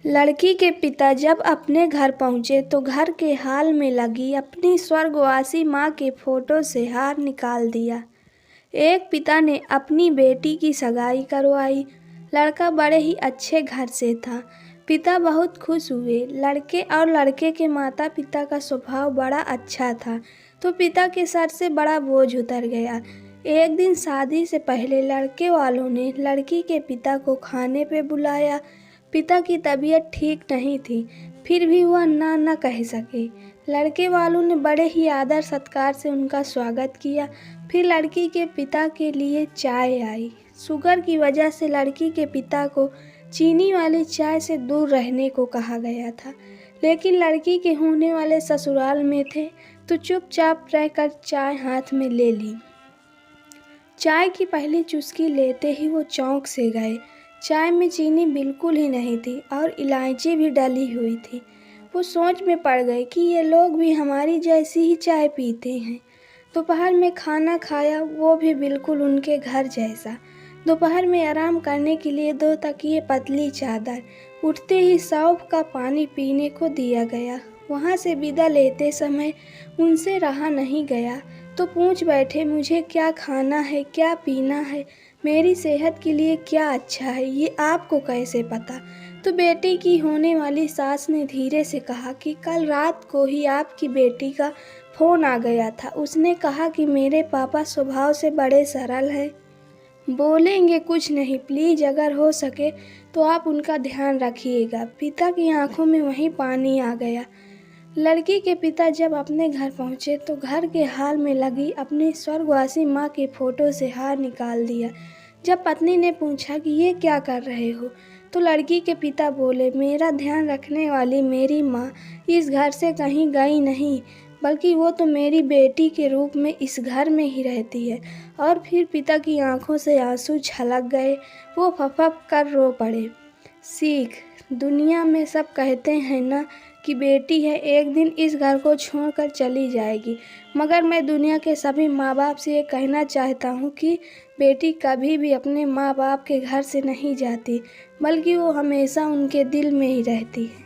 लड़की के पिता जब अपने घर पहुंचे तो घर के हाल में लगी अपनी स्वर्गवासी माँ के फोटो से हार निकाल दिया। एक पिता ने अपनी बेटी की सगाई करवाई। लड़का बड़े ही अच्छे घर से था। पिता बहुत खुश हुए। लड़के और लड़के के माता पिता का स्वभाव बड़ा अच्छा था, तो पिता के सर से बड़ा बोझ उतर गया। एक दिन शादी से पहले लड़के वालों ने लड़की के पिता को खाने पे बुलाया। पिता की तबीयत ठीक नहीं थी, फिर भी वह ना न कह सके। लड़के वालों ने बड़े ही आदर सत्कार से उनका स्वागत किया। फिर लड़की के पिता के लिए चाय आई। शुगर की वजह से लड़की के पिता को चीनी वाली चाय से दूर रहने को कहा गया था, लेकिन लड़की के होने वाले ससुराल में थे तो चुपचाप रहकर चाय हाथ में ले ली। चाय की पहली चुस्की लेते ही वो चौंक से गए। चाय में चीनी बिल्कुल ही नहीं थी और इलायची भी डली हुई थी। वो सोच में पड़ गए कि ये लोग भी हमारी जैसी ही चाय पीते हैं। दोपहर में खाना खाया, वो भी बिल्कुल उनके घर जैसा। दोपहर में आराम करने के लिए 2 तकिए, पतली चादर। उठते ही सौंफ का पानी पीने को दिया गया। वहाँ से विदा लेते समय उनसे रहा नहीं गया तो पूछ बैठे, मुझे क्या खाना है, क्या पीना है, मेरी सेहत के लिए क्या अच्छा है, ये आपको कैसे पता? तो बेटी की होने वाली सास ने धीरे से कहा कि कल रात को ही आपकी बेटी का फ़ोन आ गया था। उसने कहा कि मेरे पापा स्वभाव से बड़े सरल हैं, बोलेंगे कुछ नहीं, प्लीज़ अगर हो सके तो आप उनका ध्यान रखिएगा। पिता की आंखों में वहीं पानी आ गया। लड़की के पिता जब अपने घर पहुंचे तो घर के हाल में लगी अपनी स्वर्गवासी माँ के फोटो से हार निकाल दिया। जब पत्नी ने पूछा कि ये क्या कर रहे हो, तो लड़की के पिता बोले, मेरा ध्यान रखने वाली मेरी माँ इस घर से कहीं गई नहीं, बल्कि वो तो मेरी बेटी के रूप में इस घर में ही रहती है। और फिर पिता की आंखों से आंसू छलक गए। वो फपक कर रो पड़े। सीख, दुनिया में सब कहते हैं ना कि बेटी है एक दिन इस घर को छोड़कर चली जाएगी, मगर मैं दुनिया के सभी माँ बाप से ये कहना चाहता हूँ कि बेटी कभी भी अपने माँ बाप के घर से नहीं जाती, बल्कि वो हमेशा उनके दिल में ही रहती है।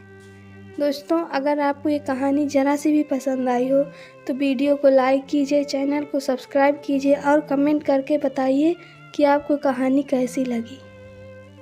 दोस्तों, अगर आपको ये कहानी ज़रा सी भी पसंद आई हो तो वीडियो को लाइक कीजिए, चैनल को सब्सक्राइब कीजिए और कमेंट करके बताइए कि आपको कहानी कैसी लगी।